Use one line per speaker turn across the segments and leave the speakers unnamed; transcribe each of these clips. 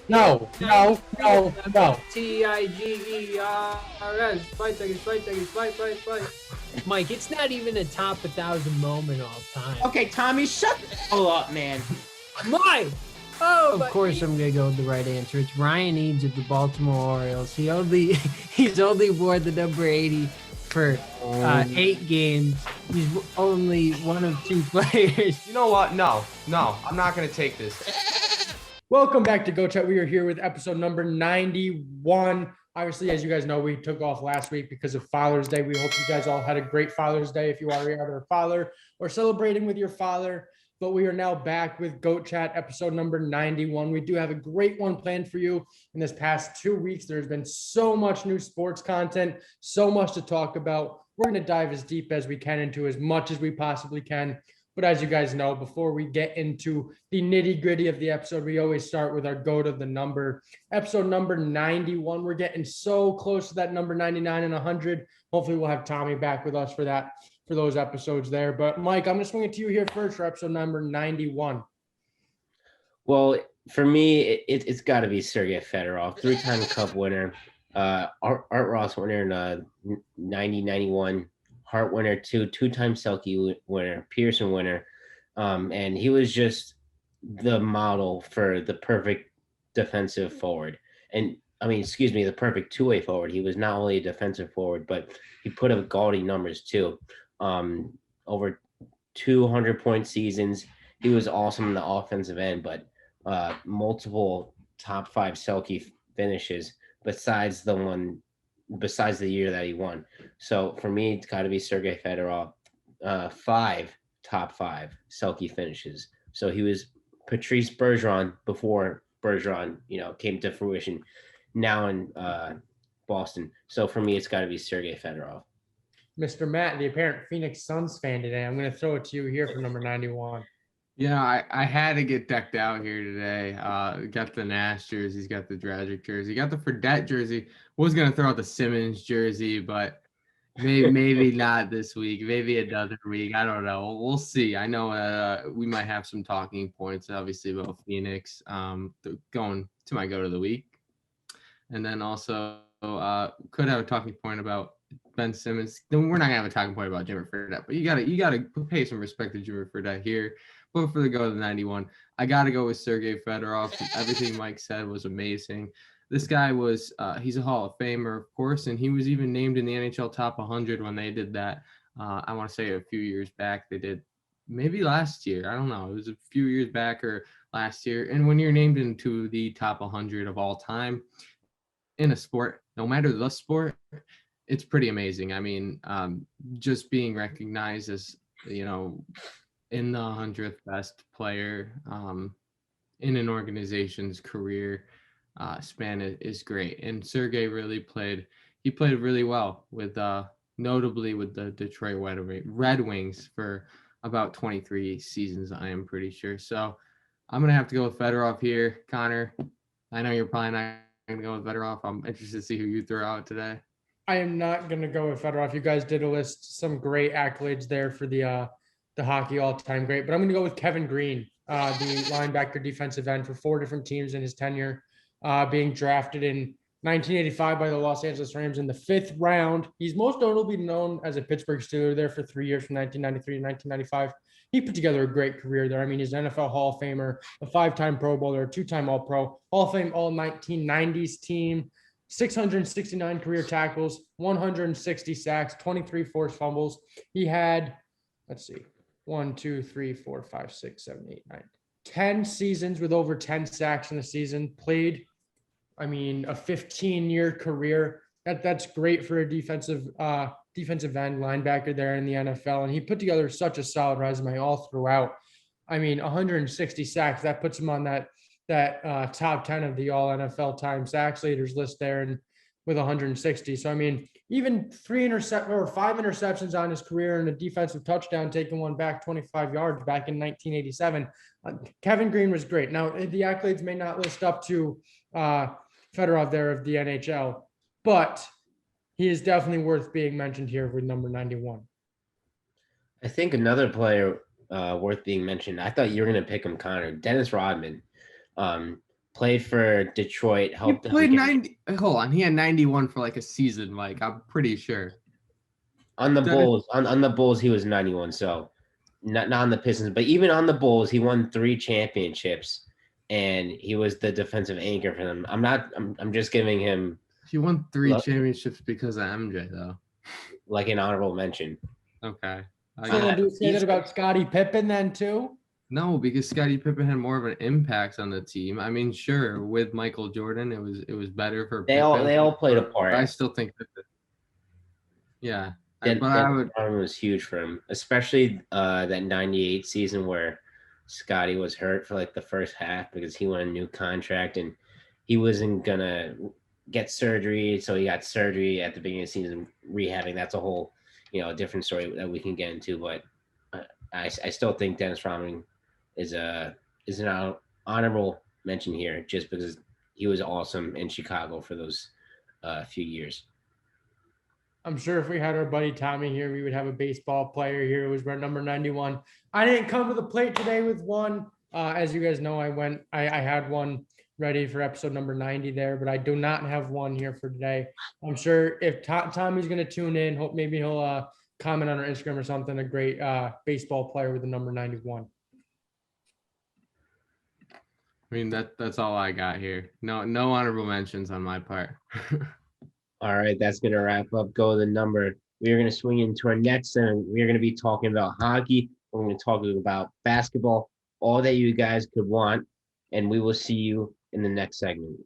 No.
Tigers. Fight, Tigers, fight, Tigers, fight. Mike, it's not even a top 1,000 moment all time.
Okay, Tommy, shut the hell up, man.
Mike! Of course, I'm gonna go with the right answer. It's Ryan Eads of the Baltimore Orioles. He's only wore the number 80 for 8 games. He's only one of 2 players.
You know what? No, I'm not gonna take this.
Welcome back to Go Chat. We are here with episode number 91. Obviously, as you guys know, we took off last week because of Father's Day. We hope you guys all had a great Father's Day if you are either a father or celebrating with your father. But we are now back with GOAT Chat, episode number 91. We do have a great one planned for you in this past 2 weeks. There's been so much new sports content, so much to talk about. We're going to dive as deep as we can into as much as we possibly can. But as you guys know, before we get into the nitty gritty of the episode, we always start with our GOAT of the number. Episode number 91. We're getting so close to that number 99 and 100. Hopefully we'll have Tommy back with us for those episodes there. But Mike, I'm going to swing it to you here first for episode number 91.
Well, for me, it's got to be Sergei Fedorov, 3-time Cup winner, Art Ross winner in 90, 91, Hart winner, 2-time Selke winner, Pearson winner. And he was just the model for the perfect defensive forward. And the perfect two-way forward. He was not only a defensive forward, but he put up gaudy numbers too. Over 200-point seasons. He was awesome in the offensive end, but multiple top 5 Selke finishes besides the year that he won. So for me, it's got to be Sergei Fedorov. 5 top 5 Selke finishes. So he was Patrice Bergeron before Bergeron, came to fruition. Now in Boston. So for me, it's got to be Sergei Fedorov.
Mr. Matt, the apparent Phoenix Suns fan today. I'm going to throw it to you here for number 91.
Yeah, I had to get decked out here today. Got the Nash jerseys, got the Dragic jersey, got the Fredette jersey. Was going to throw out the Simmons jersey, but maybe not this week. Maybe another week. I don't know. We'll see. I know we might have some talking points, obviously, about Phoenix going to my go of the week. And then also could have a talking point about Ben Simmons. We're not gonna have a talking point about Jimmy Fredette, but you gotta pay some respect to Jimmy Fredette here. But for the go of the 91, I gotta go with Sergei Fedorov. Everything Mike said was amazing. This guy was he's a Hall of Famer, of course, and he was even named in the NHL Top 100 when they did that. I want to say a few years back. They did maybe last year. I don't know. It was a few years back or last year. And when you're named into the top 100 of all time in a sport, no matter the sport, it's pretty amazing. I mean, just being recognized as, in the 100th best player in an organization's career span is great. And Sergei really played really well with notably with the Detroit Red Wings for about 23 seasons, I am pretty sure. So I'm going to have to go with Fedorov here. Connor, I know you're probably not going to go with Fedorov. I'm interested to see who you throw out today.
I am not going to go with Fedorov. You guys did list some great accolades there for the hockey all-time great, but I'm going to go with Kevin Green, the linebacker defensive end for 4 different teams in his tenure, being drafted in 1985 by the Los Angeles Rams in the 5th round. He's most notably known as a Pittsburgh Steeler there for 3 years from 1993 to 1995. He put together a great career there. I mean, he's an NFL Hall of Famer, a 5-time Pro Bowler, a 2-time All-Pro, Hall of Fame All-1990s team, 669 career tackles, 160 sacks, 23 forced fumbles. He had, 10 seasons with over 10 sacks in the season. Played, a 15-year career. That's great for a defensive end linebacker there in the NFL. And he put together such a solid resume all throughout. 160 sacks, that puts him on that top 10 of the all NFL time sacks leaders list there, and with 160. So, even 5 interceptions on his career and a defensive touchdown, taking one back 25 yards back in 1987. Kevin Green was great. Now, the accolades may not list up to Fedorov there of the NHL, but he is definitely worth being mentioned here with number 91.
I think another player worth being mentioned, I thought you were going to pick him, Connor, Dennis Rodman. played for Detroit.
He
Helped them
played
get
90. Hold on, he had 91 for like a season, Mike. I'm pretty sure.
on the
That is-
Bulls. On the Bulls, he was 91. So not on the Pistons, but even on the Bulls, he won 3 championships, and he was the defensive anchor for them. I'm just giving him
He won 3
Look.
championships because of MJ, though.
like an honorable mention.
Okay. I
So
got
do
it.
you say that about Scottie Pippen then too?
No, because Scottie Pippen had more of an impact on the team. I mean, sure, with Michael Jordan, it was better for
They
Pippen.
all played a
but
part.
I still think that. Yeah,
That
but I would.
was huge for him, especially that '98 season where Scotty was hurt for like the first half because he won a new contract and he wasn't gonna get surgery, so he got surgery at the beginning of the season, rehabbing. That's a whole, different story that we can get into. But I still think Dennis Rodman is an honorable mention here just because he was awesome in Chicago for those few years.
I'm sure if we had our buddy Tommy here, we would have a baseball player here who was wearing number 91. I didn't come to the plate today with one. As you guys know, I had one ready for episode number 90 there, but I do not have one here for today. I'm sure if Tommy's going to tune in, maybe he'll comment on our Instagram or something, a great baseball player with the number 91.
I mean, that's all I got here. No honorable mentions on my part.
All right, that's going to wrap up Go the Number. We are going to swing into our next segment. We are going to be talking about hockey. We're going to talk about basketball, all that you guys could want, and we will see you in the next segment.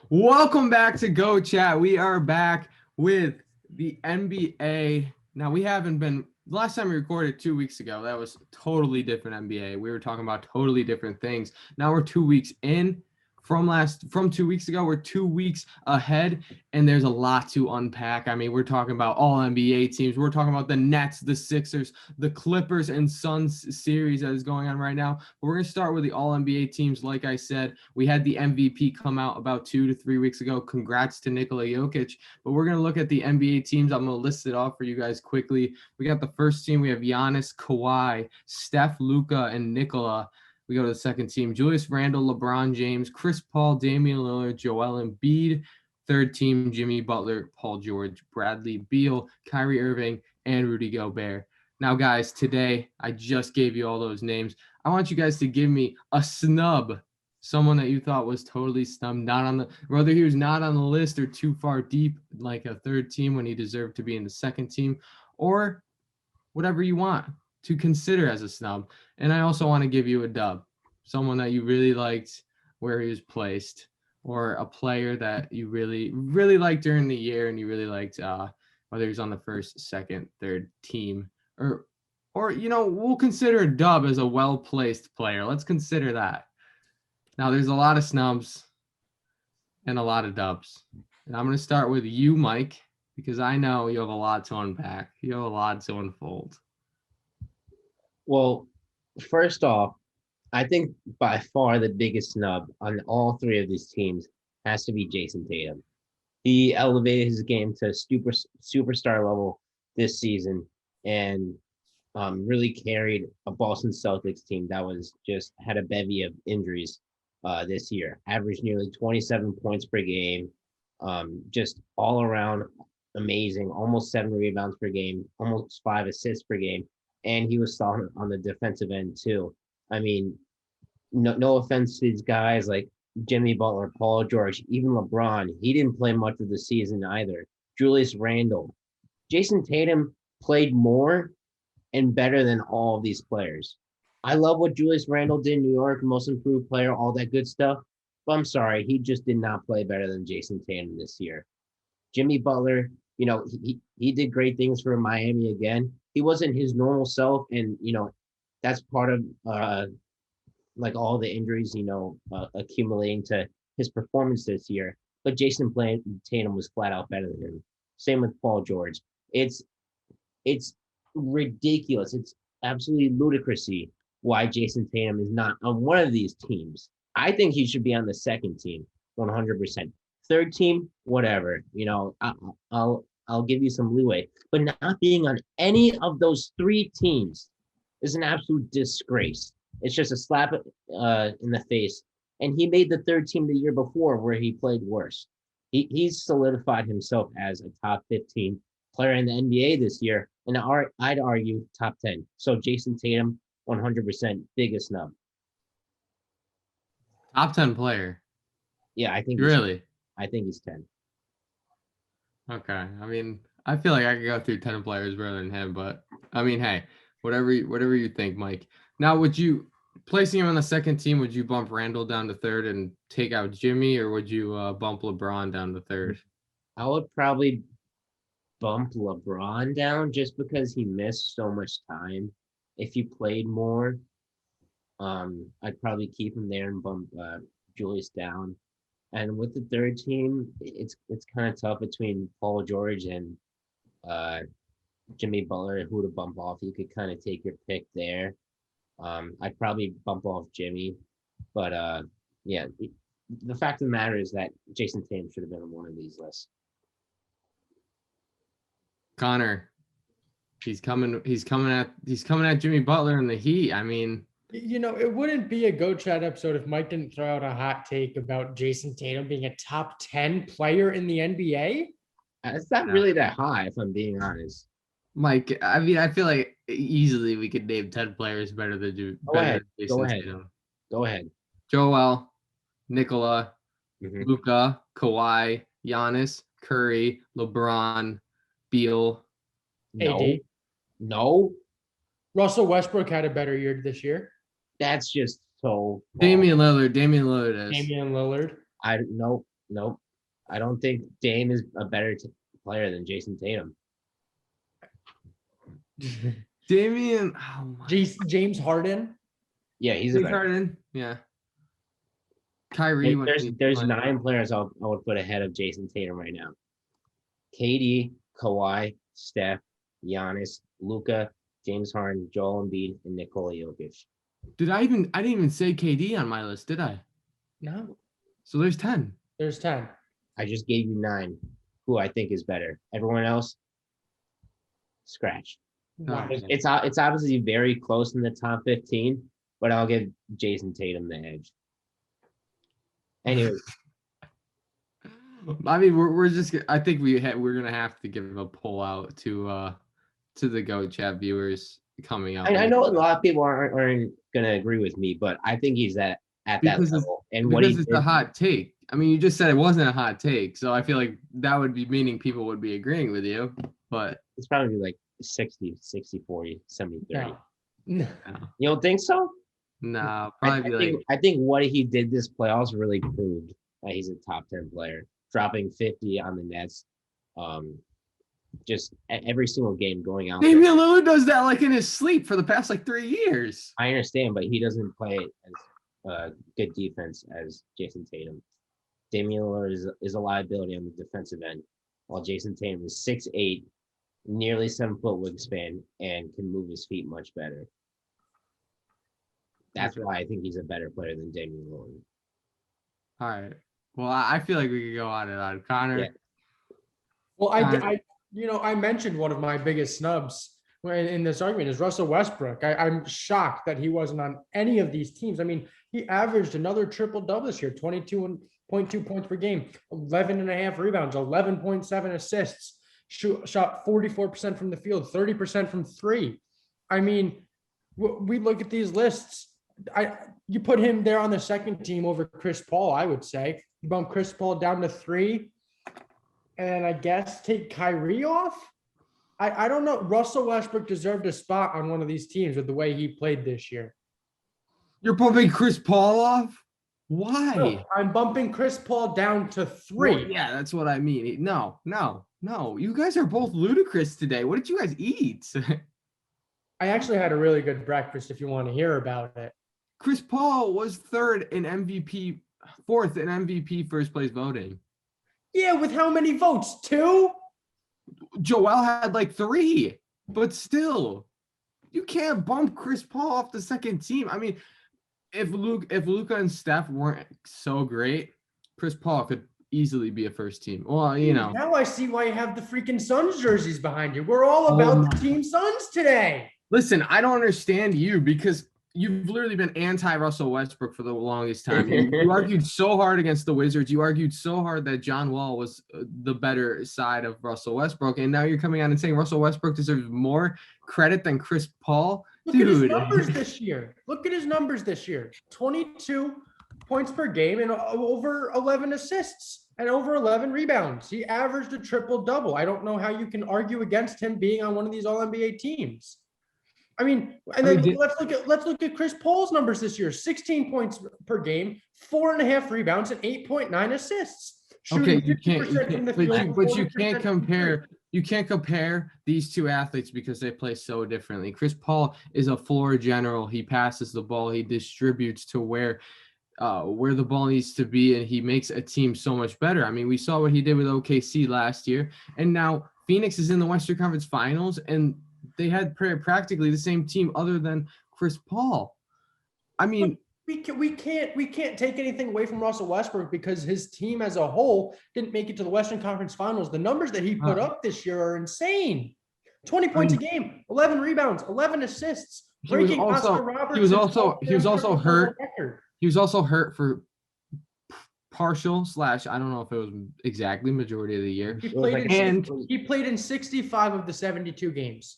Welcome back to Go Chat. We are back with the NBA. Now, we haven't been – last time we recorded 2 weeks ago, that was totally different NBA. We were talking about totally different things. Now we're 2 weeks in. From 2 weeks ago, we're 2 weeks ahead, and there's a lot to unpack. I mean, we're talking about all NBA teams. We're talking about the Nets, the Sixers, the Clippers, and Suns series that is going on right now. But we're going to start with the all NBA teams. Like I said, we had the MVP come out about 2 to 3 weeks ago. Congrats to Nikola Jokic. But we're going to look at the NBA teams. I'm going to list it off for you guys quickly. We got the first team. We have Giannis, Kawhi, Steph, Luka, and Nikola. We go to the second team, Julius Randle, LeBron James, Chris Paul, Damian Lillard, Joel Embiid. Third team, Jimmy Butler, Paul George, Bradley Beal, Kyrie Irving, and Rudy Gobert. Now, guys, today I just gave you all those names. I want you guys to give me a snub, someone that you thought was totally snubbed, whether he was not on the list or too far deep, like a third team when he deserved to be in the second team, or whatever you want to consider as a snub. And I also want to give you a dub, someone that you really liked where he was placed, or a player that you really, really liked during the year and you really liked whether he's on the first, second, third team, or we'll consider a dub as a well-placed player. Let's consider that. Now, there's a lot of snubs and a lot of dubs. And I'm going to start with you, Mike, because I know you have a lot to unpack. You have a lot to unfold.
Well, first off, I think by far the biggest snub on all 3 of these teams has to be Jason Tatum. He elevated his game to superstar level this season and really carried a Boston Celtics team that was just had a bevy of injuries this year. Averaged nearly 27 points per game, just all around amazing, almost 7 rebounds per game, almost 5 assists per game. And he was solid on the defensive end too. I mean, no offense to these guys like Jimmy Butler, Paul George, even LeBron. He didn't play much of the season either. Julius Randle. Jason Tatum played more and better than all of these players. I love what Julius Randle did in New York, most improved player, all that good stuff. But I'm sorry, he just did not play better than Jason Tatum this year. Jimmy Butler, he did great things for Miami again. He wasn't his normal self, and that's part of like all the injuries accumulating to his performance this year. But Jason Tatum was flat out better than him. Same with Paul George. It's ridiculous. It's absolutely ludicrous why Jason Tatum is not on one of these teams. I think he should be on the second team, 100%. Third team, whatever. I'll give you some leeway, but not being on any of those 3 teams is an absolute disgrace. It's just a slap in the face. And he made the third team the year before where he played worse. He's solidified himself as a top 15 player in the NBA this year. And I'd argue top 10. So Jason Tatum, 100% biggest snub.
Top 10 player.
Yeah, I think
Really?
I think he's 10.
Okay. I mean, I feel like I could go through 10 players better than him, but I mean, hey, whatever you think, Mike. Now, would you placing him on the second team? Would you bump Randall down to third and take out Jimmy, or would you bump LeBron down to third?
I would probably bump LeBron down just because he missed so much time. If he played more, I'd probably keep him there and bump Julius down. And with the third team, it's kind of tough between Paul George and Jimmy Butler, who to bump off. You could kind of take your pick there. I'd probably bump off Jimmy, but yeah, the fact of the matter is that Jason Tatum should have been on one of these lists.
Connor, he's coming at Jimmy Butler in the Heat. I mean,
it wouldn't be a Go Chat episode if Mike didn't throw out a hot take about Jason Tatum being a top 10 player in the NBA.
It's not really that high, if I'm being honest.
Mike, I mean, I feel like easily we could name 10 players better than Jason Tatum.
Go ahead.
Joel, Nikola,
Mhm.
Luka, Kawhi, Giannis, Curry, LeBron, Beal.
AD.
No,
Russell Westbrook had a better year this year.
that's just so.
Damian Lillard is.
Damian Lillard.
Nope. I don't think Dame is a better player than Jason Tatum.
Damian,
James Harden.
Yeah, he's a
James
better.
Harden. Yeah. Kyrie.
There's 9 players I would put ahead of Jason Tatum right now. KD, Kawhi, Steph, Giannis, Luka, James Harden, Joel Embiid, and Nikola Jokic.
I didn't even say KD on my list, did I?
No.
So there's 10.
There's 10.
I just gave you 9, who I think is better. Everyone else, scratch.
Wow.
It's obviously very close in the top 15, but I'll give Jason Tatum the edge. Anyway,
I mean, we're just. I think we're gonna have to give a pull out to the Go Chat viewers coming out.
I know a lot of people aren't gonna agree with me, but I think he's at that level. And what
it's a hot take. I mean, you just said it wasn't a hot take, so I feel like that would be meaning people would be agreeing with you. But
it's probably like 60, 40, 70, 30.
No.
You don't think so?
No, probably
I think what he did this playoffs really proved that he's a top 10 player, dropping 50 on the Nets, just every single game going out.
Damian Lillard does that like in his sleep for the past like 3 years.
I understand, but he doesn't play as good defense as Jason Tatum. Damian Lillard is a liability on the defensive end, while Jason Tatum is 6'8", nearly 7-foot wingspan, and can move his feet much better. That's why I think he's a better player than Damian Lillard.
All right. Well, I feel like we could go on and on. Connor.
Yeah.
Well, I mentioned one of my biggest snubs in this argument is Russell Westbrook. I'm shocked that he wasn't on any of these teams. I mean, he averaged another triple-double this year, 22.2 points per game, 11.5 rebounds, 11.7 assists, shot 44% from the field, 30% from three. I mean, we look at these lists. You put him there on the second team over Chris Paul, I would say. You bump Chris Paul down to 3, and I guess take Kyrie off. I don't know. Russell Westbrook deserved a spot on one of these teams with the way he played this year.
You're bumping Chris Paul off? Why?
No, I'm bumping Chris Paul down to 3.
Well, yeah, that's what I mean. No. You guys are both ludicrous today. What did you guys eat?
I actually had a really good breakfast if you want to hear about it.
Chris Paul was 4th in MVP first place voting.
Yeah, with how many votes? 2?
Joel had like 3, but still, you can't bump Chris Paul off the second team. I mean, if Luka and Steph weren't so great, Chris Paul could easily be a first team. Well, you know.
Now I see why you have the freaking Suns jerseys behind you. We're all about the Team Suns today.
Listen, I don't understand you because you've literally been anti-Russell Westbrook for the longest time. You argued so hard against the Wizards. You argued so hard that John Wall was the better side of Russell Westbrook, and now you're coming out and saying Russell Westbrook deserves more credit than Chris Paul.
Look at his numbers this year. 22 points per game and over 11 assists and over 11 rebounds. He averaged a triple-double. I don't know how you can argue against him being on one of these All-NBA teams. I mean, and then let's look at Chris Paul's numbers this year: 16 points per game, 4.5 rebounds, and 8.9 assists.
Okay, you can't compare. You can't compare these two athletes because they play so differently. Chris Paul is a floor general. He passes the ball. He distributes to where the ball needs to be, and he makes a team so much better. I mean, we saw what he did with OKC last year, and now Phoenix is in the Western Conference Finals, and they had practically the same team other than Chris Paul. I mean,
we can't take anything away from Russell Westbrook because his team as a whole didn't make it to the Western Conference Finals. The numbers that he put up this year are insane. 20 points a game, 11 rebounds, 11 assists.
He was also hurt. He was also hurt for partial / I don't know if it was exactly majority of the year.
He played in 65 of the 72 games.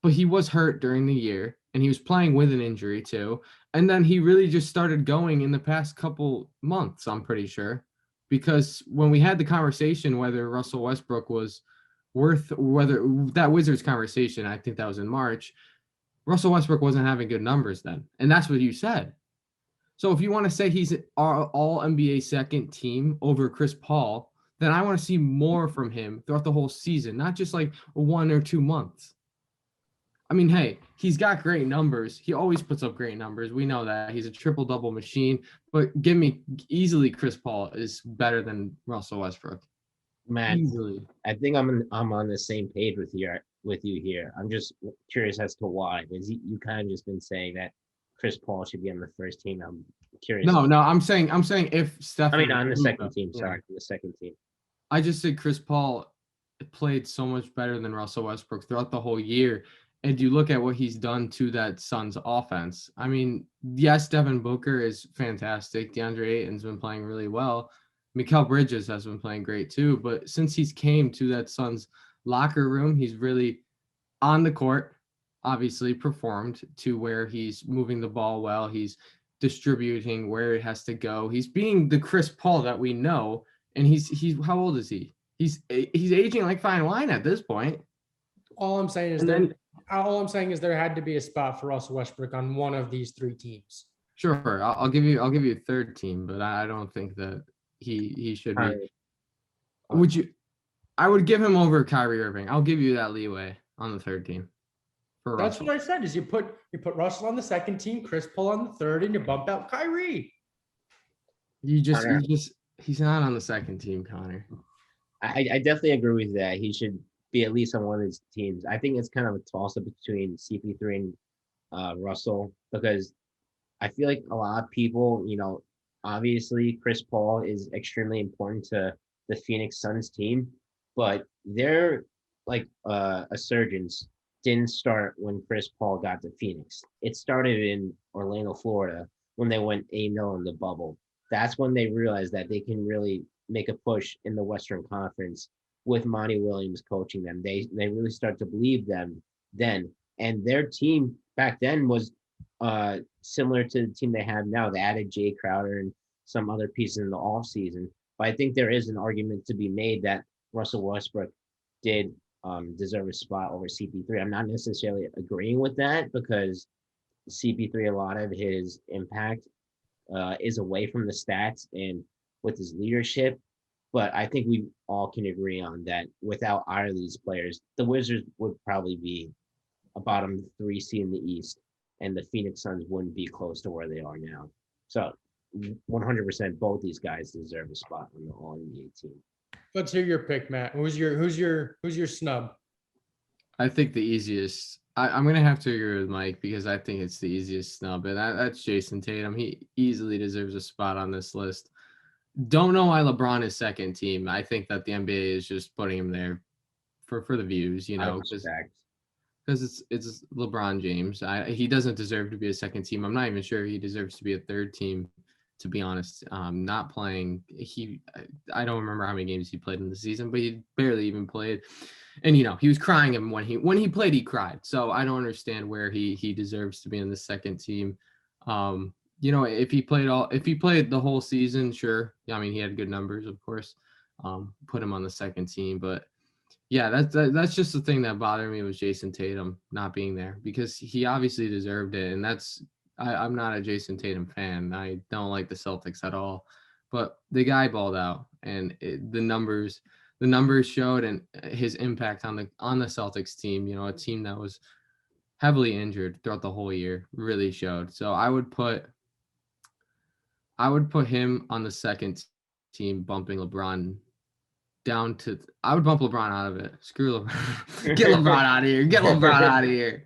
But he was hurt during the year, and he was playing with an injury too. And then he really just started going in the past couple months, I'm pretty sure. Because when we had the conversation whether Russell Westbrook was whether that Wizards conversation, I think that was in March, Russell Westbrook wasn't having good numbers then. And that's what you said. So if you want to say he's our all-NBA second team over Chris Paul, then I want to see more from him throughout the whole season, not just like 1 or 2 months. I mean, hey, he's got great numbers. He always puts up great numbers. We know that. He's a triple-double machine. But give me easily Chris Paul is better than Russell Westbrook.
Matt,
easily.
I think I'm on the same page with you here. I'm just curious as to why. Because you kind of just been saying that Chris Paul should be on the first team. I'm curious.
No, I'm saying if Steph.
I mean, on the second team. Sorry, on the second team.
I just said Chris Paul played so much better than Russell Westbrook throughout the whole year. And you look at what he's done to that Suns offense. I mean, yes, Devin Booker is fantastic. DeAndre Ayton's been playing really well. Mikal Bridges has been playing great too. But since he's came to that Suns locker room, he's really on the court, obviously performed to where he's moving the ball well. He's distributing where it has to go. He's being the Chris Paul that we know. And he's how old is he? He's aging like fine wine at this point.
All I'm saying is there had to be a spot for Russell Westbrook on one of these 3 teams.
Sure, I'll give you a third team, but I don't think that he should be. I would give him over Kyrie Irving. I'll give you that leeway on the third team.
That's what I said. Is you put Russell on the second team, Chris Paul on the third, and you bump out Kyrie.
He's not on the second team, Connor.
I definitely agree with that. He should be at least on one of these teams. I think it's kind of a toss-up between CP3 and Russell, because I feel like a lot of people, obviously Chris Paul is extremely important to the Phoenix Suns team, but their resurgence didn't start when Chris Paul got to Phoenix. It started in Orlando, Florida, when they went 8-0 in the bubble. That's when they realized that they can really make a push in the Western Conference with Monty Williams coaching them. They really start to believe them then. And their team back then was similar to the team they have now. They added Jay Crowder and some other pieces in the offseason. But I think there is an argument to be made that Russell Westbrook did deserve a spot over CP3. I'm not necessarily agreeing with that because CP3, a lot of his impact is away from the stats and with his leadership. But I think we all can agree on that without either of these players, the Wizards would probably be a bottom 3 seed in the East, and the Phoenix Suns wouldn't be close to where they are now. So 100% both these guys deserve a spot on the All-NBA team.
Let's hear your pick, Matt. Who's your snub?
I think the easiest. I'm gonna have to agree with Mike because I think it's the easiest snub, and that's Jason Tatum. He easily deserves a spot on this list. Don't know why LeBron is second team. I think that the NBA is just putting him there for the views, because because it's LeBron James. He doesn't deserve to be a second team. I'm not even sure he deserves to be a third team, to be honest. Not playing. I don't remember how many games he played in the season, but he barely even played. And he was crying, and when he played, he cried. So I don't understand where he deserves to be in the second team. If he played the whole season, sure. I mean, he had good numbers, of course. Put him on the second team, but yeah, that's just the thing that bothered me was Jason Tatum not being there, because he obviously deserved it. And I'm not a Jason Tatum fan. I don't like the Celtics at all, but the guy balled out, and the numbers showed, and his impact on the Celtics team, a team that was heavily injured throughout the whole year, really showed. So I would put him on the second team, bumping LeBron down to. I would bump LeBron out of it. Screw LeBron. Get LeBron out of here. Get LeBron out of here.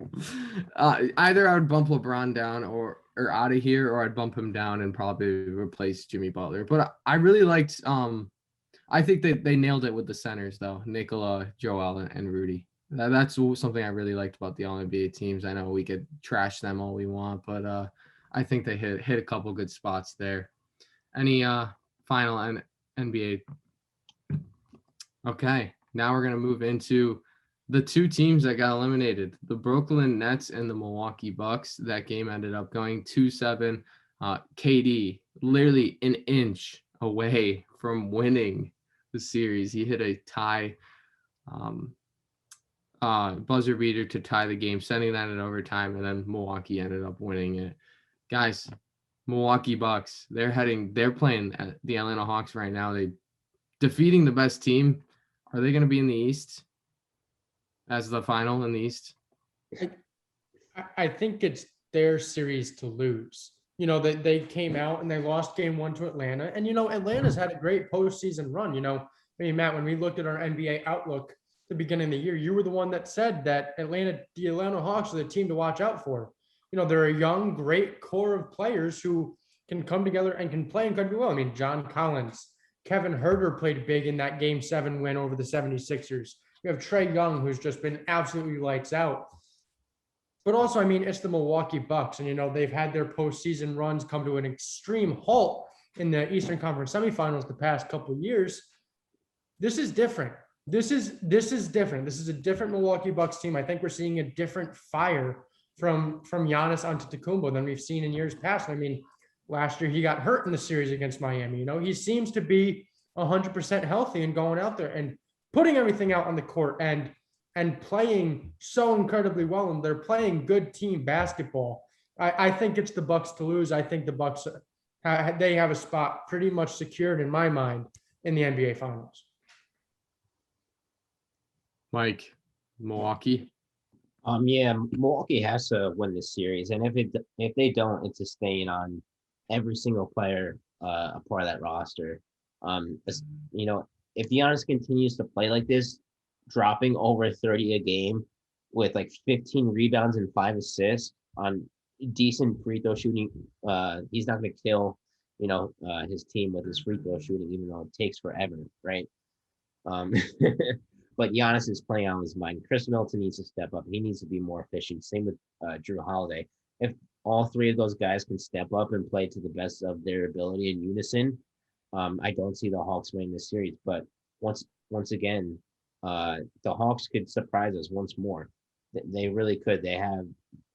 Either I would bump LeBron down or out of here, or I'd bump him down and probably replace Jimmy Butler. But I really liked. I think they nailed it with the centers though. Nikola, Joel, and Rudy. That's something I really liked about the All-NBA teams. I know we could trash them all we want, but I think they hit a couple good spots there. Any final NBA? Okay, now we're gonna move into the two teams that got eliminated: the Brooklyn Nets and the Milwaukee Bucks. That game ended up going 2-7. KD literally an inch away from winning the series. He hit a tie buzzer beater to tie the game, sending that in overtime, and then Milwaukee ended up winning it. Guys, Milwaukee Bucks, they're playing at the Atlanta Hawks right now. They defeating the best team. Are they going to be in the East as the final in the East?
I think it's their series to lose. They came out and they lost game 1 to Atlanta. And, Atlanta's had a great postseason run. Matt, when we looked at our NBA outlook at the beginning of the year, you were the one that said that the Atlanta Hawks are the team to watch out for. They're a young, great core of players who can come together and can play incredibly well. I mean, John Collins, Kevin Huerter played big in that Game 7 win over the 76ers. You have Trae Young, who's just been absolutely lights out. But also, I mean, it's the Milwaukee Bucks, and, they've had their postseason runs come to an extreme halt in the Eastern Conference semifinals the past couple of years. This is different. This is different. This is a different Milwaukee Bucks team. I think we're seeing a different fire from Giannis Antetokounmpo than we've seen in years past. I mean, last year he got hurt in the series against Miami. He seems to be 100% healthy and going out there and putting everything out on the court and playing so incredibly well. And they're playing good team basketball. I think it's the Bucks to lose. I think the Bucks, they have a spot pretty much secured in my mind in the NBA Finals.
Mike, Milwaukee.
Yeah, Milwaukee has to win this series, and if they don't, it's a stain on every single player a part of that roster. If Giannis continues to play like this, dropping over 30 a game with like 15 rebounds and 5 assists on decent free throw shooting, he's not going to kill his team with his free throw shooting, even though it takes forever, right? But Giannis is playing on his mind. Chris Middleton needs to step up. He needs to be more efficient. Same with Drew Holiday. If all three of those guys can step up and play to the best of their ability in unison, I don't see the Hawks winning this series. But once again, the Hawks could surprise us once more. They really could.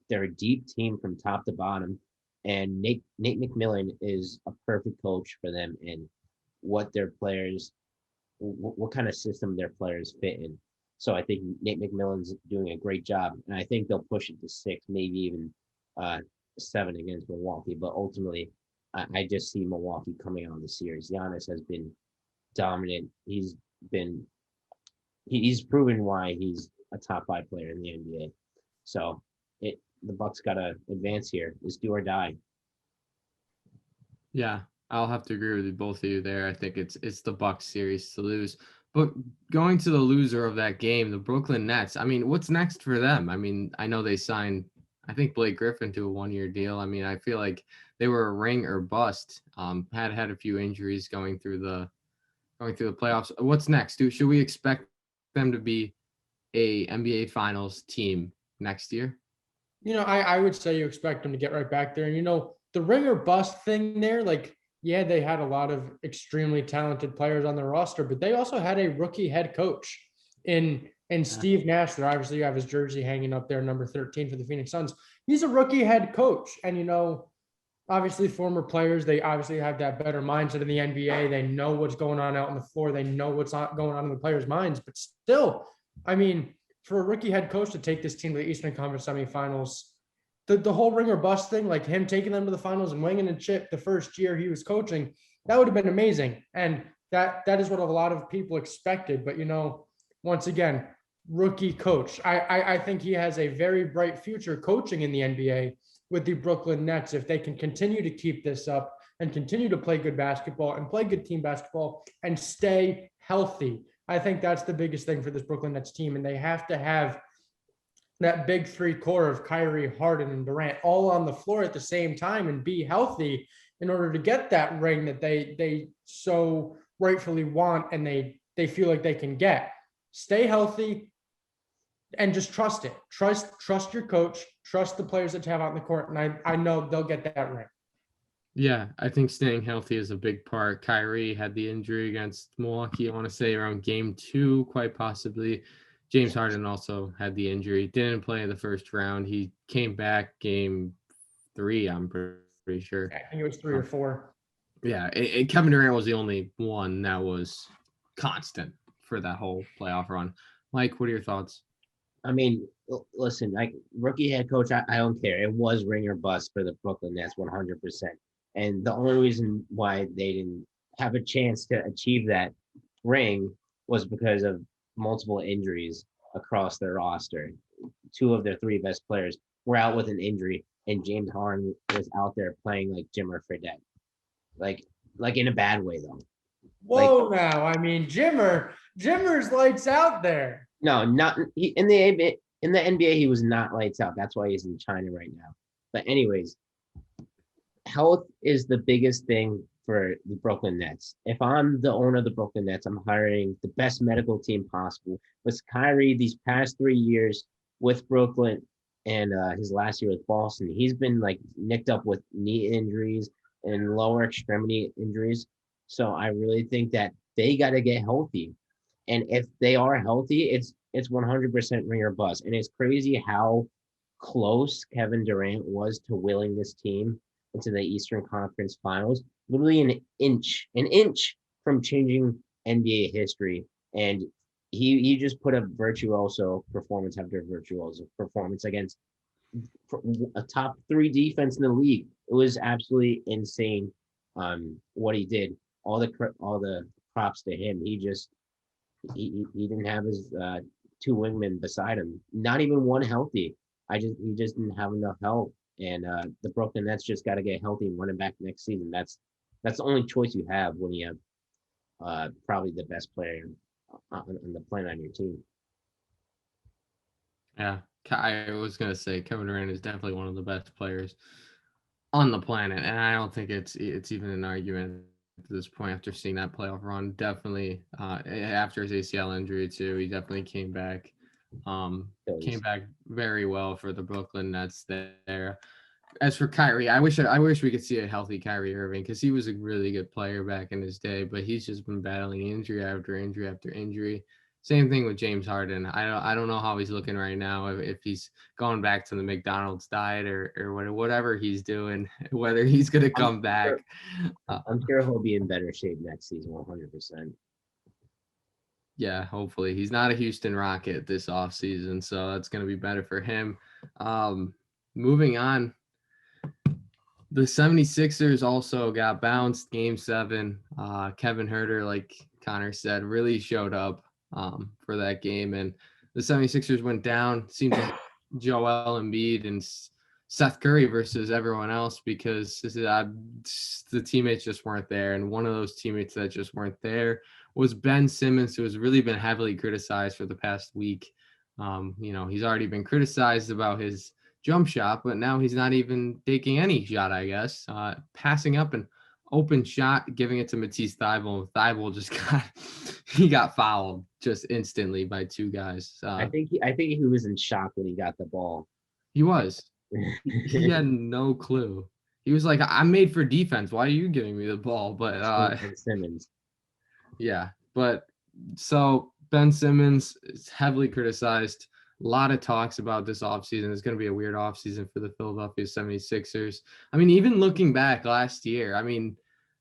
They're a deep team from top to bottom, and Nate McMillan is a perfect coach for them and what kind of system their players fit in. So I think Nate McMillan's doing a great job, and I think they'll push it to 6, maybe even 7 against Milwaukee. But ultimately, I just see Milwaukee coming out of the series. Giannis has been dominant. He's proven why he's a top 5 player in the NBA. So the Bucks got to advance here. It's do or die.
Yeah, I'll have to agree with both of you there. I think it's the Bucks series to lose. But going to the loser of that game, the Brooklyn Nets, I mean, what's next for them? I mean, I know they signed, I think, Blake Griffin to a 1-year deal. I mean, I feel like they were a ring or bust. Had a few injuries going through the playoffs. What's next? Should we expect them to be a NBA Finals team next year?
I would say you expect them to get right back there. And, the ring or bust thing there, like, yeah, they had a lot of extremely talented players on their roster, but they also had a rookie head coach in Steve Nash. There, obviously, you have his jersey hanging up there, number 13 for the Phoenix Suns. He's a rookie head coach. And, obviously former players, they obviously have that better mindset in the NBA. They know what's going on out on the floor. They know what's going on in the players' minds. But still, I mean, for a rookie head coach to take this team to the Eastern Conference semifinals, the whole ring or bust thing, like him taking them to the finals and winning a chip the first year he was coaching, that would have been amazing. And that is what a lot of people expected. But, once again, rookie coach. I think he has a very bright future coaching in the NBA with the Brooklyn Nets if they can continue to keep this up and continue to play good basketball and play good team basketball and stay healthy. I think that's the biggest thing for this Brooklyn Nets team. And they have to have that big three core of Kyrie, Harden, and Durant all on the floor at the same time and be healthy in order to get that ring that they so rightfully want and they feel like they can get. Stay healthy and just trust it. Trust your coach, trust the players that you have out in the court, and I know they'll get that ring.
Yeah, I think staying healthy is a big part. Kyrie had the injury against Milwaukee, I want to say around game 2, quite possibly. James Harden also had the injury, didn't play in the first round. He came back game 3, I'm pretty sure.
I think it was 3 or 4.
Yeah, Kevin Durant was the only one that was constant for that whole playoff run. Mike, what are your thoughts?
I mean, listen, like rookie head coach, I don't care. It was ring or bust for the Brooklyn Nets 100%. And the only reason why they didn't have a chance to achieve that ring was because of multiple injuries across their roster. 2 of their 3 best players were out with an injury, and James Harden was out there playing like Jimmer Fredette. Like in a bad way, though.
Whoa, now, I mean, Jimmer's lights out there.
No, not in the NBA. He was not lights out. That's why he's in China right now. But anyways, health is the biggest thing for the Brooklyn Nets. If I'm the owner of the Brooklyn Nets, I'm hiring the best medical team possible. With Kyrie, these past 3 years with Brooklyn and his last year with Boston, he's been like nicked up with knee injuries and lower extremity injuries. So I really think that they got to get healthy. And if they are healthy, it's 100% ring or bust. And it's crazy how close Kevin Durant was to willing this team into the Eastern Conference Finals. Literally an inch from changing NBA history. And he just put a virtuoso performance after virtuoso performance against a top 3 defense in the league. It was absolutely insane what he did. All the props to him. He didn't have his 2 wingmen beside him. Not even one healthy. He just didn't have enough help. And the Brooklyn Nets just got to get healthy and run it back next season. That's the only choice you have when you have probably the best player on the planet on your team.
Yeah, I was gonna say Kevin Durant is definitely one of the best players on the planet, and I don't think it's even an argument at this point after seeing that playoff run. Definitely after his ACL injury too, he definitely came back very well for the Brooklyn Nets there. As for Kyrie, I wish we could see a healthy Kyrie Irving because he was a really good player back in his day, but he's just been battling injury after injury after injury. Same thing with James Harden. I don't know how he's looking right now, if he's going back to the McDonald's diet or whatever he's doing, whether he's going to come back.
I'm sure he'll be in better shape next season, 100%.
Yeah, hopefully. He's not a Houston Rocket this offseason, so that's going to be better for him. Moving on, the 76ers also got bounced game 7. Kevin Huerter, like Connor said, really showed up for that game, and the 76ers went down. Seems like Joel Embiid and Seth Curry versus everyone else because the teammates just weren't there, and one of those teammates that just weren't there was Ben Simmons, who has really been heavily criticized for the past week. He's already been criticized about his jump shot, but now he's not even taking any shot, I guess, passing up an open shot, giving it to Matisse Thybulle. Thybulle just got fouled just instantly by two guys.
I think he was in shock when he got the ball.
He was. He had no clue. He was like, I'm made for defense. Why are you giving me the ball? But
Ben Simmons.
Yeah. But so Ben Simmons is heavily criticized. A lot of talks about this offseason. It's going to be a weird offseason for the Philadelphia 76ers. I mean, even looking back last year, I mean,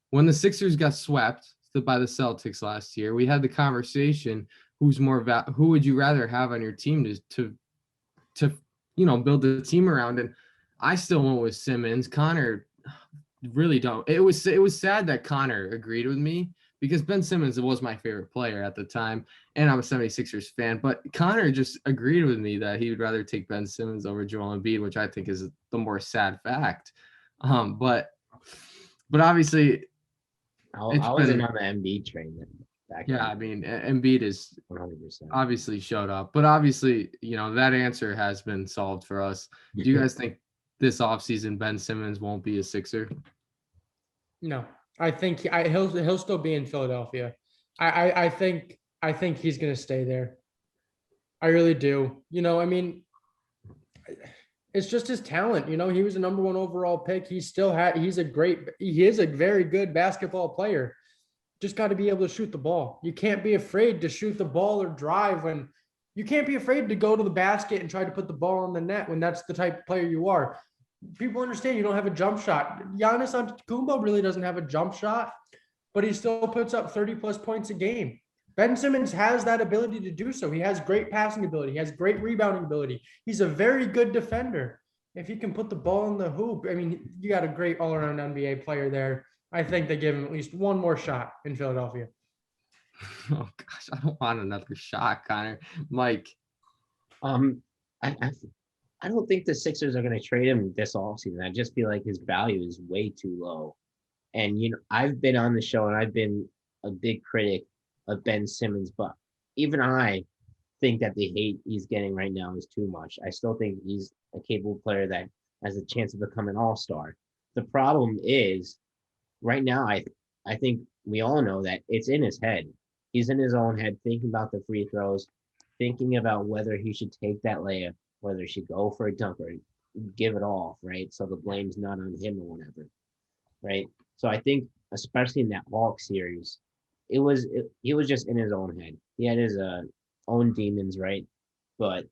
when the Sixers got swept by the Celtics last year, we had the conversation, who would you rather have on your team to build the team around? And I still went with Simmons. Connor really don't. It was sad that Connor agreed with me, because Ben Simmons was my favorite player at the time, and I'm a 76ers fan. But Connor just agreed with me that he would rather take Ben Simmons over Joel Embiid, which I think is the more sad fact. But obviously,
I wasn't on the Embiid train back then.
I mean, Embiid is
100%.
obviously showed up. But obviously, that answer has been solved for us. Do you guys think this offseason Ben Simmons won't be a Sixer?
No. I think he'll still be in Philadelphia. I think he's going to stay there. I really do. I mean, it's just his talent. He was a number 1 overall pick. He is a very good basketball player. Just got to be able to shoot the ball. You can't be afraid to shoot the ball or drive you can't be afraid to go to the basket and try to put the ball in the net when that's the type of player you are. People understand you don't have a jump shot. Giannis Antetokounmpo really doesn't have a jump shot, but he still puts up 30-plus points a game. Ben Simmons has that ability to do so. He has great passing ability. He has great rebounding ability. He's a very good defender. If he can put the ball in the hoop, I mean, you got a great all-around NBA player there. I think they give him at least one more shot in Philadelphia.
Oh, gosh, I don't want another shot, Connor. Mike.
I don't think the Sixers are going to trade him this offseason. I just feel like his value is way too low. And, I've been on the show and I've been a big critic of Ben Simmons, but even I think that the hate he's getting right now is too much. I still think he's a capable player that has a chance to become an all-star. The problem is right now, I think we all know that it's in his head. He's in his own head thinking about the free throws, thinking about whether he should take that layup, whether he should go for a dunk or give it off, right? So the blame's not on him or whatever, right? So I think, especially in that Hawks series, he was just in his own head. He had his own demons, right? But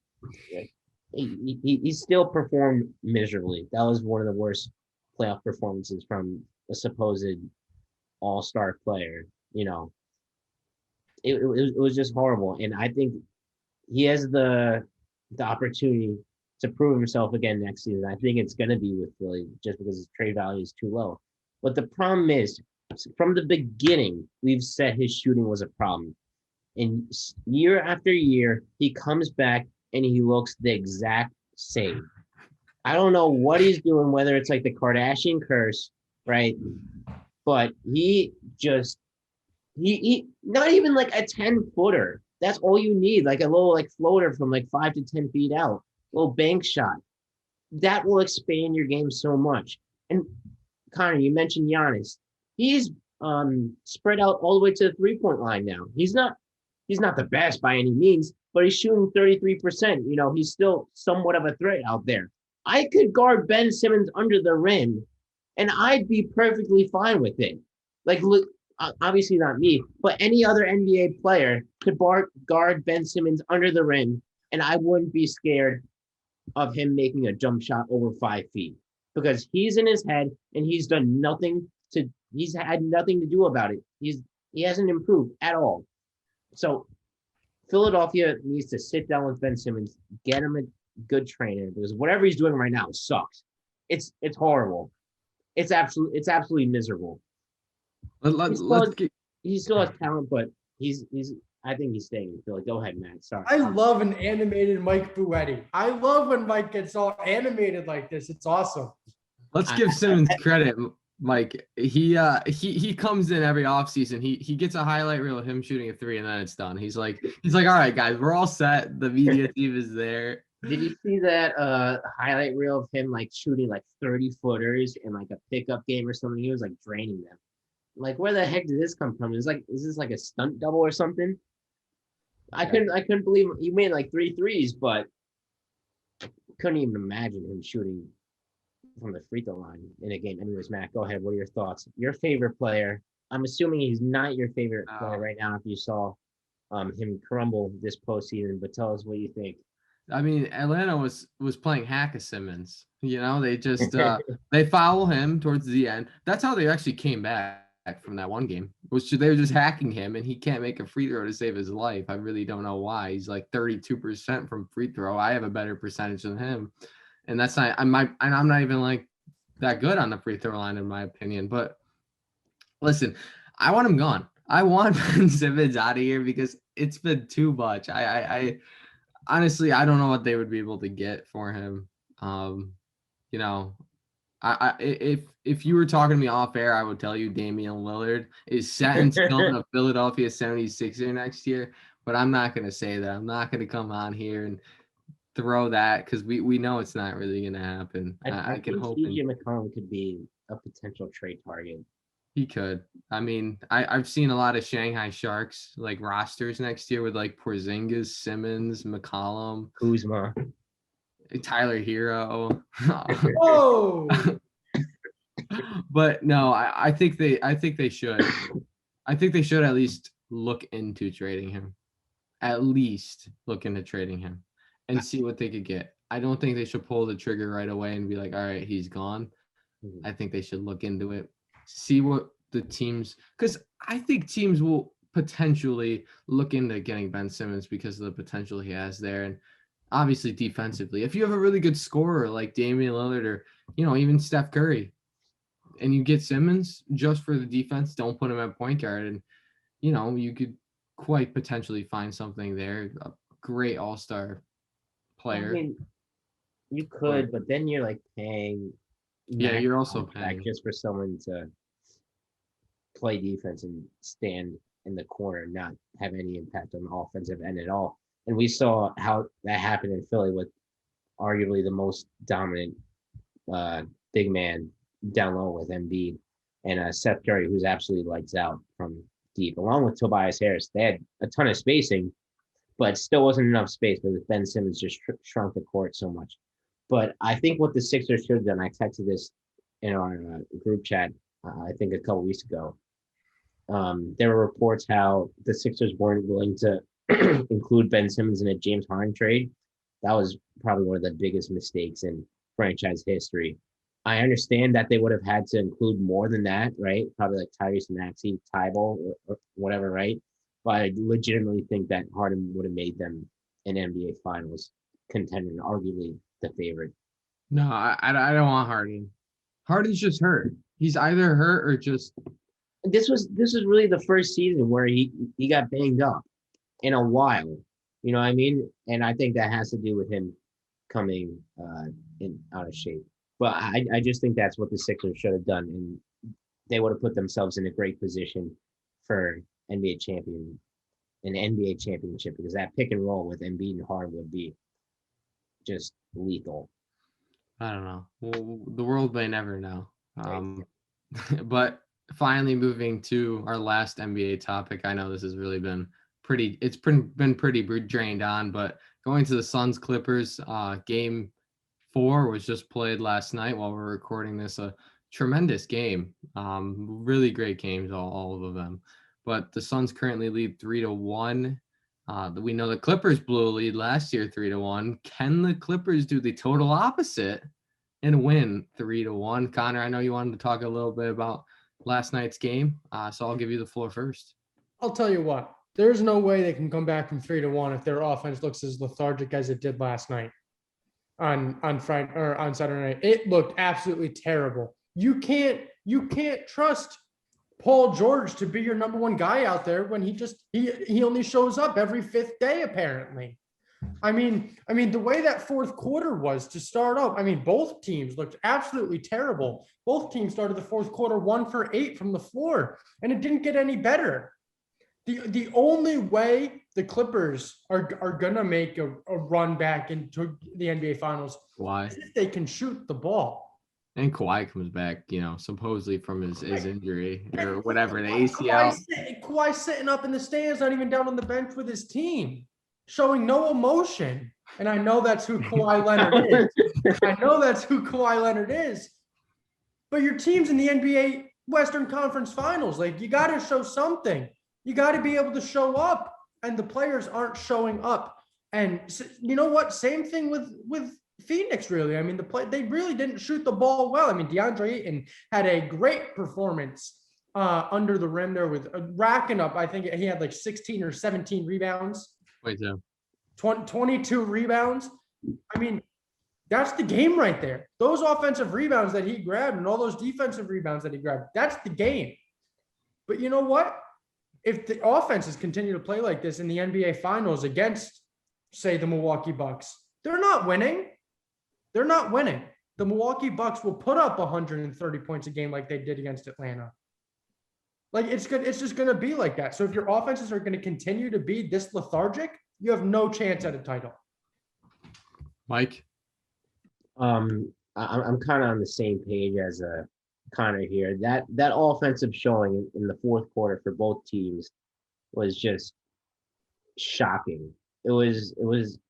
he still performed miserably. That was one of the worst playoff performances from a supposed all-star player. It was just horrible. And I think he has the opportunity to prove himself again next season. I think it's going to be with Philly just because his trade value is too low. But the problem is, from the beginning, we've said his shooting was a problem. And year after year, he comes back and he looks the exact same. I don't know what he's doing, whether it's like the Kardashian curse, right? But he not even like a 10-footer. That's all you need, like a little floater from 5 to 10 feet out, a little bank shot. That will expand your game so much. And Connor, you mentioned Giannis. He's spread out all the way to the 3-point line now. He's not the best by any means, but he's shooting 33%. He's still somewhat of a threat out there. I could guard Ben Simmons under the rim, and I'd be perfectly fine with it. Look, obviously not me, but any other NBA player could guard Ben Simmons under the rim, and I wouldn't be scared of him making a jump shot over 5 feet, because he's in his head and he's had nothing to do about it. He hasn't improved at all. So Philadelphia needs to sit down with Ben Simmons, get him a good trainer, because whatever he's doing right now sucks. It's horrible. It's absolutely miserable. He still has talent, but I think he's staying in Philly. Go ahead, Matt. Sorry.
I love an animated Mike Buetti. I love when Mike gets all animated like this. It's awesome.
Let's give Simmons credit, Mike. He comes in every offseason. He gets a highlight reel of him shooting a 3, and then it's done. He's like, all right, guys, we're all set. The media team is there.
Did you see that highlight reel of him shooting 30-footers in a pickup game or something? He was draining them. like, where the heck did this come from? Is this like a stunt double or something? I couldn't believe he made like 3 threes, but couldn't even imagine him shooting from the free throw line in a game. Anyways, Matt, go ahead. What are your thoughts? Your favorite player? I'm assuming he's not your favorite player right now if you saw him crumble this postseason, but tell us what you think.
I mean, Atlanta was playing hack of Simmons. You know, they just they foul him towards the end. That's how they actually came back from that one game. They were just hacking him, and he can't make a free throw to save his life. I really don't know why. He's like 32% from free throw. I have a better percentage than him, and that's not. I'm not even like that good on the free throw line in my opinion. But listen, I want him gone. I want Ben Simmons out of here because it's been too much. I honestly, I don't know what they would be able to get for him. You know, if you were talking to me off air, I would tell you Damian Lillard is set in stone of Philadelphia 76er next year. But I'm not going to say that. I'm not going to come on here and throw that because we know it's not really going to happen. I can hope.
CJ McCollum could be a potential trade target.
He could. I mean, I've seen a lot of Shanghai Sharks like rosters next year with like Porzingis, Simmons, McCollum,
Kuzma,
Tyler Hero.
Whoa!
But no, I think they should. I think they should at least look into trading him. At least look into trading him and see what they could get. I don't think they should pull the trigger right away and be like, all right, he's gone. I think they should look into it. See what the teams, because I think teams will potentially look into getting Ben Simmons because of the potential he has there. And obviously defensively, if you have a really good scorer like Damian Lillard or, even Steph Curry, and you get Simmons just for the defense, don't put him at point guard. And, you could quite potentially find something there. A great all-star player.
I mean, you could, but then you're like paying.
Yeah, you're also paying
just for someone to play defense and stand in the corner, not have any impact on the offensive end at all. And we saw how that happened in Philly with arguably the most dominant big man down low with Embiid and Seth Curry, who's absolutely lights out from deep, along with Tobias Harris. They had a ton of spacing, but still wasn't enough space because Ben Simmons just shrunk the court so much. But I think what the Sixers should have done, I texted this in our group chat, I think a couple weeks ago. There were reports how the Sixers weren't willing to include Ben Simmons in a James Harden trade. That was probably one of the biggest mistakes in franchise history. I understand that they would have had to include more than that, right? Probably like Tyrese Maxey, Tybalt, or whatever, right? But I legitimately think that Harden would have made them an NBA Finals contender and arguably the favorite.
No, I don't want Harden. Harden's just hurt. He's either hurt or just.
This was really the first season where he got banged up in a while. You know what I mean? And I think that has to do with him coming in out of shape. But I just think that's what the Sixers should have done, and they would have put themselves in a great position for an NBA championship, because that pick and roll with Embiid and Harden would be just lethal.
I don't know. Well, the world may never know. But finally, moving to our last NBA topic. I know this has really been pretty drained on, but going to the Suns Clippers game 4 was just played last night while we're recording this. A tremendous game. Really great games, all of them. But the Suns currently lead 3-1. We know the Clippers blew a lead last year 3-1. Can the Clippers do the total opposite and win 3-1? Connor, I know you wanted to talk a little bit about last night's game, so I'll give you the floor first.
I'll tell you what. There's no way they can come back from 3-1 if their offense looks as lethargic as it did last night on Friday or on Saturday night. It looked absolutely terrible. You can't trust Paul George to be your number one guy out there when he only shows up every 5th day apparently. I mean the way that fourth quarter was to start off, both teams looked absolutely terrible. Both teams started the fourth quarter 1 for 8 from the floor, and it didn't get any better. The only way the Clippers are gonna make a run back into the NBA Finals
Why?
is if they can shoot the ball.
And Kawhi comes back, supposedly from his injury or whatever, the ACL.
Kawhi sitting up in the stands, not even down on the bench with his team, showing no emotion. And I know that's who Kawhi Leonard is. But your team's in the NBA Western Conference Finals. Like, you got to show something. You got to be able to show up. And the players aren't showing up. And you know what? Same thing with Phoenix, really. I mean, they really didn't shoot the ball well. I mean, DeAndre Ayton had a great performance under the rim there with racking up. I think he had like 16 or 17 rebounds. 22 rebounds. I mean, that's the game right there. Those offensive rebounds that he grabbed and all those defensive rebounds that he grabbed, that's the game. But you know what? If the offenses continue to play like this in the NBA Finals against, say, the Milwaukee Bucks, they're not winning. They're not winning. The Milwaukee Bucks will put up 130 points a game like they did against Atlanta. Like, it's good. It's just going to be like that. So if your offenses are going to continue to be this lethargic, you have no chance at a title.
Mike?
I'm kind of on the same page as Connor here. That offensive showing in the fourth quarter for both teams was just shocking. It was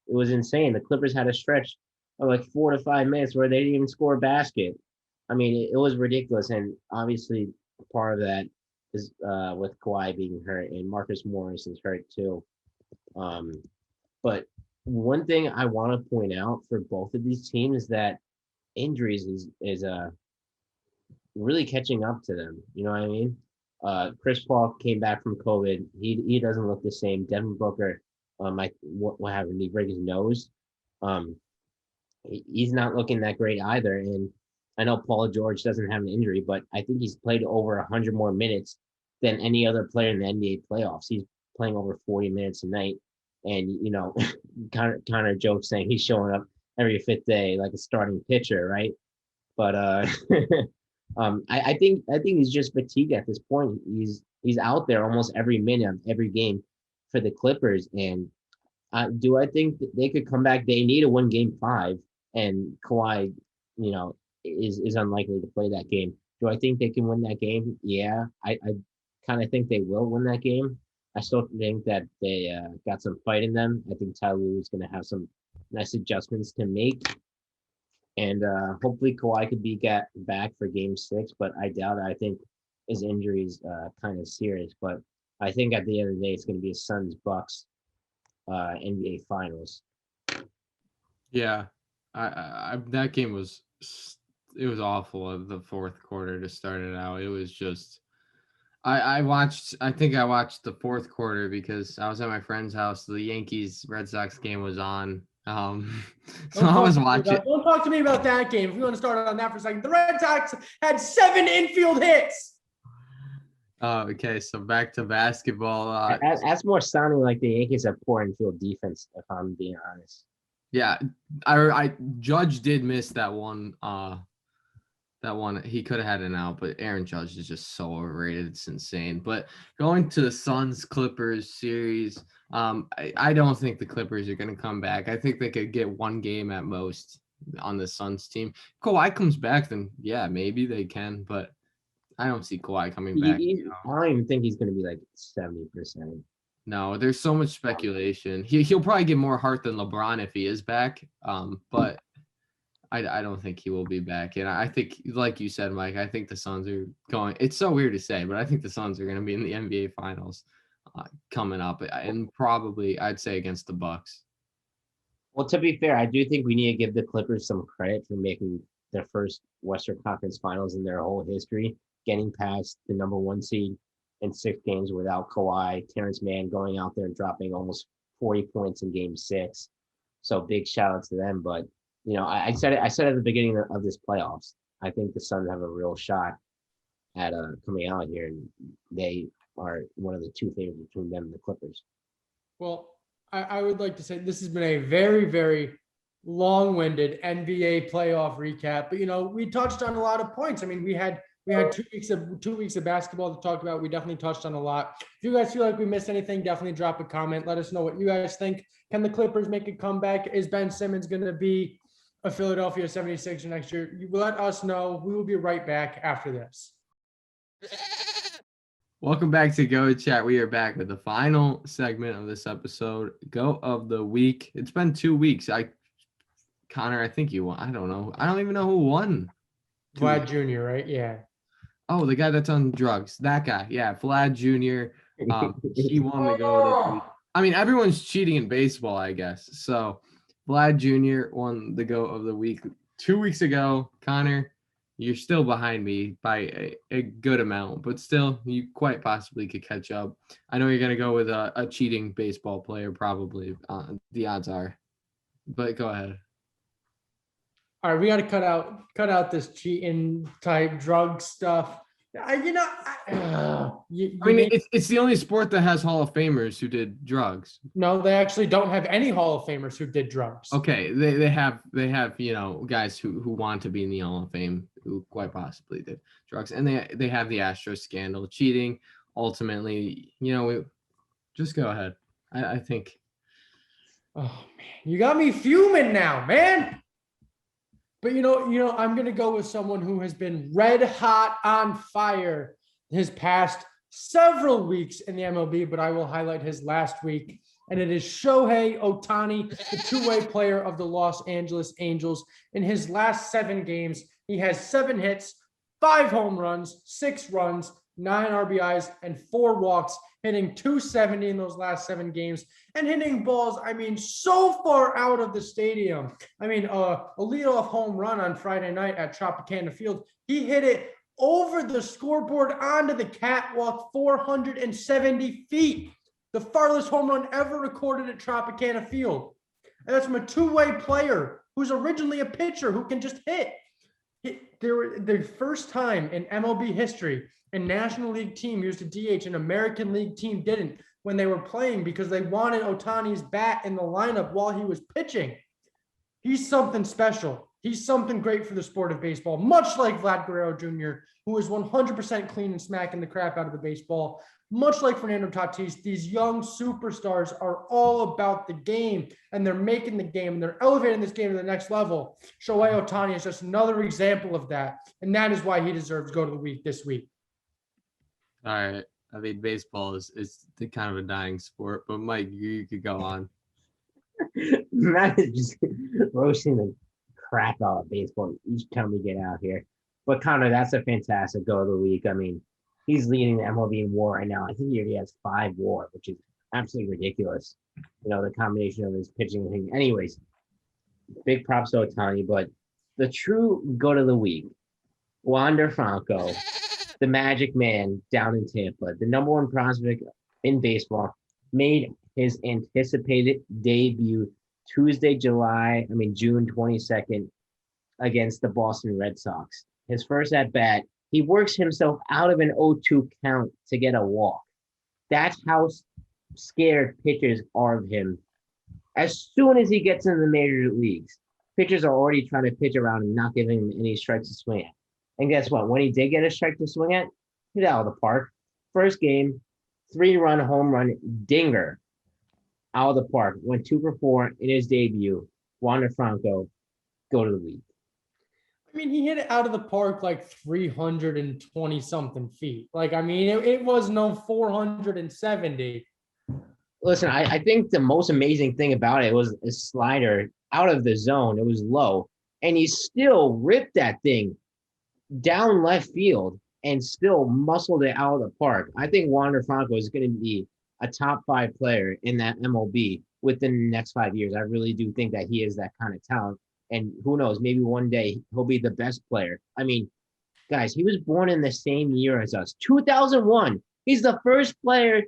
insane. The Clippers had a stretch of like 4 to 5 minutes where they didn't even score a basket. I mean, it was ridiculous. And obviously part of that is with Kawhi being hurt and Marcus Morris is hurt too. But one thing I want to point out for both of these teams is that injuries is really catching up to them. You know what I mean? Chris Paul came back from COVID. He doesn't look the same. Devin Booker, what happened? He break his nose. He's not looking that great either. And I know Paul George doesn't have an injury, but I think he's played over 100 more minutes than any other player in the NBA playoffs. He's playing over 40 minutes a night. And, Connor jokes saying he's showing up every fifth day like a starting pitcher, right? But I think he's just fatigued at this point. He's out there almost every minute of every game for the Clippers. And do I think that they could come back? They need to win Game 5, and Kawhi, is unlikely to play that game. Do I think they can win that game? Yeah, I kind of think they will win that game. I still think that they got some fight in them. I think Ty Lue is going to have some nice adjustments to make. And hopefully Kawhi could be back for Game 6, but I doubt it. I think his injury is kind of serious. But I think at the end of the day, it's going to be a Suns-Bucks NBA Finals.
Yeah, that game was awful of the fourth quarter to start it out. It was just I think I watched the fourth quarter because I was at my friend's house. The Yankees Red Sox game was on. So I was watching.
Don't talk to me about that game. If you want to start on that for a second, the Red Sox had 7 infield hits.
Okay, so back to basketball.
That's more sounding like the Yankees have poor infield defense, if I'm being honest.
Yeah, I Judge did miss that one. That one he could have had an out, but Aaron Judge is just so overrated. It's insane. But going to the Suns Clippers series, I don't think the Clippers are going to come back. I think they could get one game at most on the Suns team. Kawhi comes back, then yeah, maybe they can, but I don't see Kawhi coming back.
I don't even think he's going to be like 70%.
No, there's so much speculation. He'll probably get more heart than LeBron if he is back. But I don't think he will be back. And I think, like you said, Mike, I think the Suns are going. It's so weird to say, but I think the Suns are going to be in the NBA Finals coming up, and probably I'd say against the Bucks.
Well, to be fair, I do think we need to give the Clippers some credit for making their first Western Conference Finals in their whole history, getting past the number 1 seed in 6 games without Kawhi. Terrence Mann going out there and dropping almost 40 points in Game 6. So big shout out to them. But I said it at the beginning of this playoffs. I think the Suns have a real shot at coming out here, and they are one of the 2 favorites between them and the Clippers.
Well, I would like to say this has been a very, very long-winded NBA playoff recap. But we touched on a lot of points. I mean, we had 2 weeks of basketball to talk about. We definitely touched on a lot. If you guys feel like we missed anything, definitely drop a comment. Let us know what you guys think. Can the Clippers make a comeback? Is Ben Simmons going to be a Philadelphia 76er next year, you let us know. We will be right back after this.
Welcome back to Go Chat. We are back with the final segment of this episode, Go of the Week. It's been 2 weeks. Connor, I think you won. I don't know. I don't even know who won.
Vlad Jr., right? Yeah.
Oh, the guy that's on drugs. That guy. Yeah, Vlad Jr. He won the Go of the Week. I mean, everyone's cheating in baseball, I guess. So Vlad Jr. won the Go of the Week 2 weeks ago. Connor, you're still behind me by a good amount, but still, you quite possibly could catch up. I know you're going to go with a cheating baseball player, probably. The odds are. But go ahead.
All right, we got to cut out this cheating type drug stuff. I mean,
it's the only sport that has Hall of Famers who did drugs.
No, they actually don't have any Hall of Famers who did drugs.
Okay, they have guys who want to be in the Hall of Fame who quite possibly did drugs, and they have the Astros scandal, cheating. Ultimately, just go ahead. I think.
Oh man, you got me fuming now, man. But I'm gonna go with someone who has been red hot on fire his past several weeks in the MLB, but I will highlight his last week, and it is Shohei Ohtani, the two-way player of the Los Angeles Angels. In his last 7 games, he has 7 hits, 5 home runs, 6 runs, 9 RBIs, and 4 walks, hitting .270 in those last 7 games, and hitting balls, so far out of the stadium. A leadoff home run on Friday night at Tropicana Field. He hit it over the scoreboard onto the catwalk 470 feet. The farthest home run ever recorded at Tropicana Field. And that's from a two-way player who's originally a pitcher who can just hit. The first time in MLB history, a National League team used a DH, an American League team didn't when they were playing because they wanted Ohtani's bat in the lineup while he was pitching. He's something special. He's something great for the sport of baseball, much like Vlad Guerrero Jr., who is 100% clean and smacking the crap out of the baseball. Much like Fernando Tatis, these young superstars are all about the game, and they're making the game, and they're elevating this game to the next level. Shohei Ohtani is just another example of that, and that is why he deserves Go to the Week this week.
All right. Baseball is the kind of a dying sport, but Mike, you could go on.
Matt is just roasting the crap out of baseball each time we get out here. But Connor, that's a fantastic Go of the Week. He's leading the MLB in WAR right now. I think he already has 5 WAR, which is absolutely ridiculous. The combination of his pitching and thing. Anyways, big props to Ohtani, but the true Go to the Week, Wander Franco, the Magic Man down in Tampa, the number 1 prospect in baseball, made his anticipated debut Tuesday, June 22nd against the Boston Red Sox. His first at bat, he works himself out of an 0-2 count to get a walk. That's how scared pitchers are of him. As soon as he gets into the major leagues, pitchers are already trying to pitch around and not giving him any strikes to swing at. And guess what? When he did get a strike to swing at, he's out of the park. First game, 3-run home run dinger out of the park. Went 2 for 4 in his debut. Wander Franco, Go to the Week.
He hit it out of the park like 320 something feet. It was no 470.
Listen, I think the most amazing thing about it was a slider out of the zone. It was low, and he still ripped that thing down left field and still muscled it out of the park. I think Wander Franco is going to be a top 5 player in that MLB within the next 5 years. I really do think that he is that kind of talent. And who knows, maybe one day he'll be the best player. Guys, he was born in the same year as us, 2001. He's the first player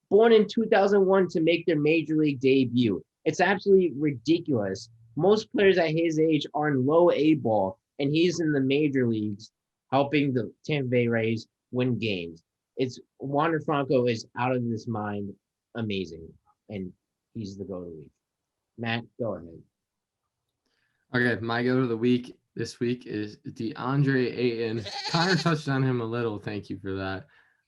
born in 2001 to make their major league debut. It's absolutely ridiculous. Most players at his age are in low A ball, and he's in the major leagues helping the Tampa Bay Rays win games. Wander Franco is out of this mind, amazing, and he's the Go of the Week. Matt, go ahead.
Okay, my Go of the Week this week is DeAndre Ayton. Connor touched on him a little. Thank you for that.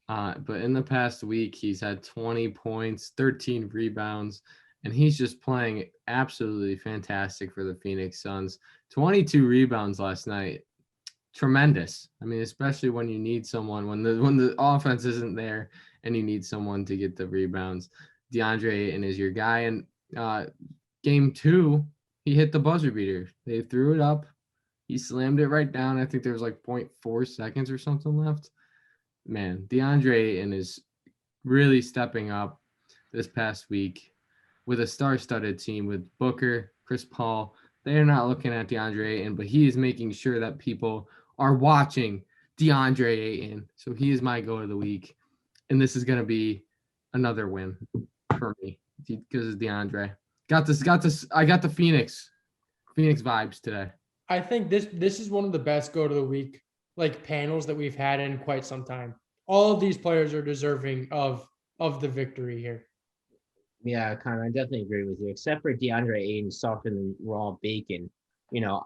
But in the past week, he's had 20 points, 13 rebounds, and he's just playing absolutely fantastic for the Phoenix Suns. 22 rebounds last night. Tremendous. I mean, especially when you need someone, when the offense isn't there and you need someone to get the rebounds. DeAndre Ayton is your guy. And game 2, he hit the buzzer beater. They threw it up. He slammed it right down. I think there was like 0.4 seconds or something left. Man, DeAndre Ayton is really stepping up this past week with a star-studded team with Booker, Chris Paul. They're not looking at DeAndre Ayton, but he is making sure that people are watching DeAndre Ayton. So he is my go of the week. And this is going to be another win for me because of DeAndre. Got this. I got the Phoenix vibes today.
I think this is one of the best go to the week like panels that we've had in quite some time. All of these players are deserving of the victory here.
Yeah, Connor, I definitely agree with you. Except for DeAndre Ayton, soft and raw bacon.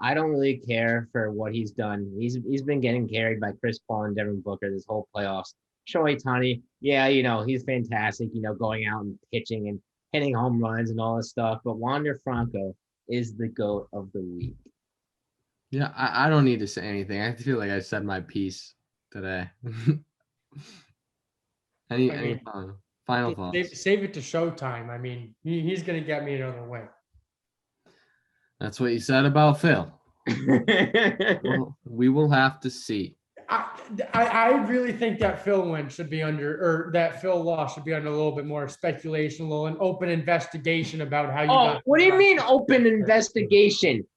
I don't really care for what he's done. He's been getting carried by Chris Paul and Devin Booker this whole playoffs. Shohei Ohtani, yeah, he's fantastic. Going out and pitching and hitting home runs and all this stuff. But Wander Franco is the GOAT of the week.
Yeah, I don't need to say anything. I feel like I said my piece today. Any final thoughts?
Save it to Showtime. I mean, he's going to get me another win.
That's what you said about Phil. Well, we will have to see.
I really think that Phil win should be under, or that Phil loss should be under a little bit more speculation, a little an open investigation about how you got.
What do you mean open investigation?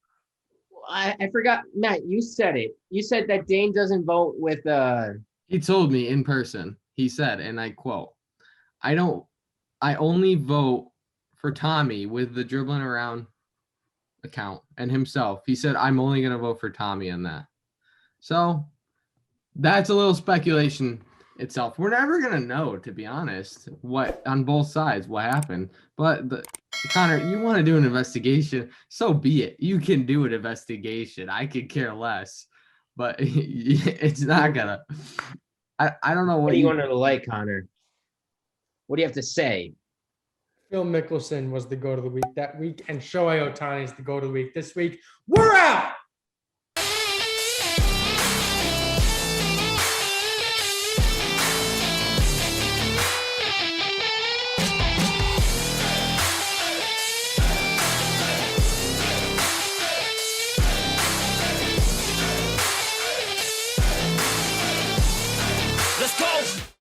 I forgot, Matt, you said it. You said that Dane doesn't vote with
He told me in person. He said, and I quote, I only vote for Tommy with the dribbling around account and himself. He said, I'm only going to vote for Tommy on that. So that's a little speculation itself. We're never going to know, to be honest, what on both sides, what happened. But Connor, you want to do an investigation, so be it. You can do an investigation. I could care less, but it's not going to. I don't know
what do you want to like, Connor? What do you have to say?
Phil Mickelson was the GOAT of the week that week, and Shohei Ohtani is the GOAT of the week this week. We're out!